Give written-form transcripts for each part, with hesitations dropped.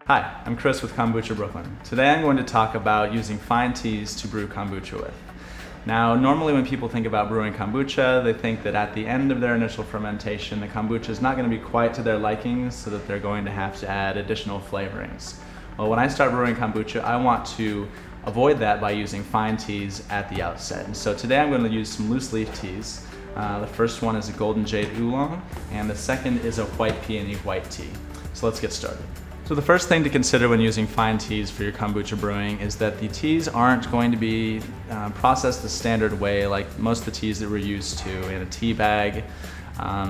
Hi, I'm Chris with Kombucha Brooklyn. Today I'm going to talk about using fine teas to brew kombucha with. Now, normally when people think about brewing kombucha, they think that at the end of their initial fermentation, the kombucha is not going to be quite to their liking, so that they're going to have to add additional flavorings. Well, when I start brewing kombucha, I want to avoid that by using fine teas at the outset. And so today I'm going to use some loose leaf teas. The first one is a golden jade oolong, and the second is a white peony white tea. So let's get started. So the first thing to consider when using fine teas for your kombucha brewing is that the teas aren't going to be processed the standard way like most of the teas that we're used to in a tea bag.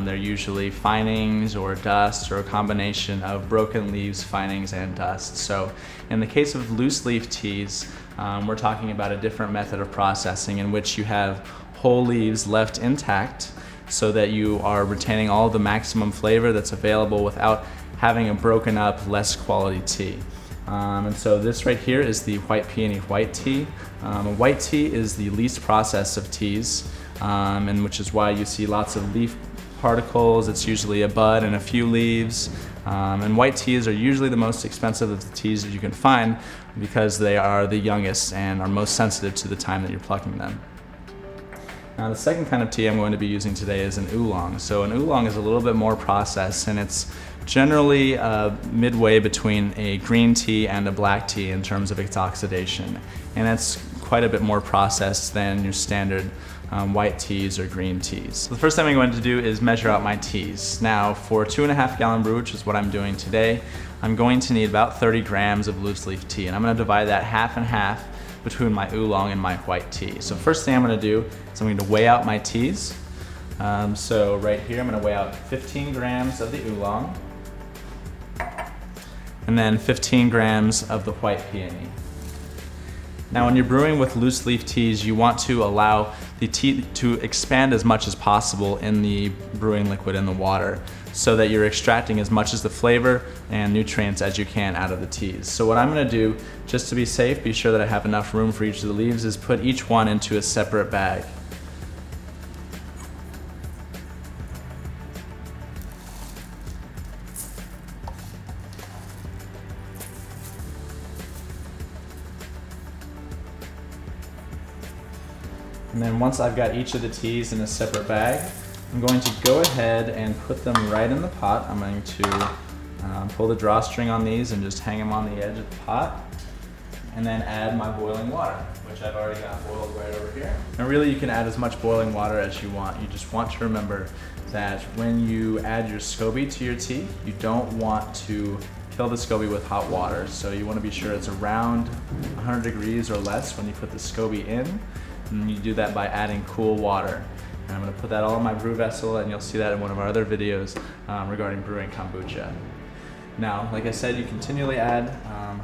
They're usually finings or dust or a combination of broken leaves, finings, and dust. So in the case of loose leaf teas, we're talking about a different method of processing in which you have whole leaves left intact so that you are retaining all the maximum flavor that's available without having a broken up, less quality tea. And so this right here is the white peony white tea. White tea is the least processed of teas, and which is why you see lots of leaf particles. It's usually a bud and a few leaves. And white teas are usually the most expensive of the teas that you can find because they are the youngest and are most sensitive to the time that you're plucking them. Now the second kind of tea I'm going to be using today is an oolong. So an oolong is a little bit more processed, and it's generally midway between a green tea and a black tea in terms of its oxidation. And it's quite a bit more processed than your standard white teas or green teas. So the first thing I'm going to do is measure out my teas. Now for a 2.5 gallon brew, which is what I'm doing today, I'm going to need about 30 grams of loose leaf tea, and I'm going to divide that half and half between my oolong and my white tea. So first thing I'm going to do is I'm going to weigh out my teas. So right here I'm going to weigh out 15 grams of the oolong and then 15 grams of the white peony. Now when you're brewing with loose leaf teas, you want to allow the tea to expand as much as possible in the brewing liquid in the water so that you're extracting as much as the flavor and nutrients as you can out of the teas. So what I'm going to do, just to be safe, be sure that I have enough room for each of the leaves, is put each one into a separate bag. And then once I've got each of the teas in a separate bag, I'm going to go ahead and put them right in the pot. I'm going to pull the drawstring on these and just hang them on the edge of the pot, and then add my boiling water, which I've already got boiled right over here. And really you can add as much boiling water as you want. You just want to remember that when you add your SCOBY to your tea, you don't want to kill the SCOBY with hot water. So you want to be sure it's around 100 degrees or less when you put the SCOBY in. And you do that by adding cool water. And I'm going to put that all in my brew vessel, and you'll see that in one of our other videos regarding brewing kombucha. Now, like I said, you continually add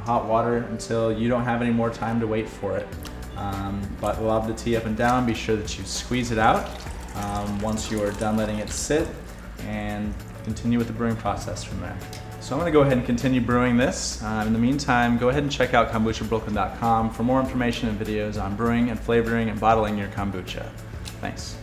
hot water until you don't have any more time to wait for it. But lob the tea up and down, be sure that you squeeze it out once you are done letting it sit, and continue with the brewing process from there. So I'm going to go ahead and continue brewing this. In the meantime, go ahead and check out kombuchabrooklyn.com for more information and videos on brewing and flavoring and bottling your kombucha. Thanks.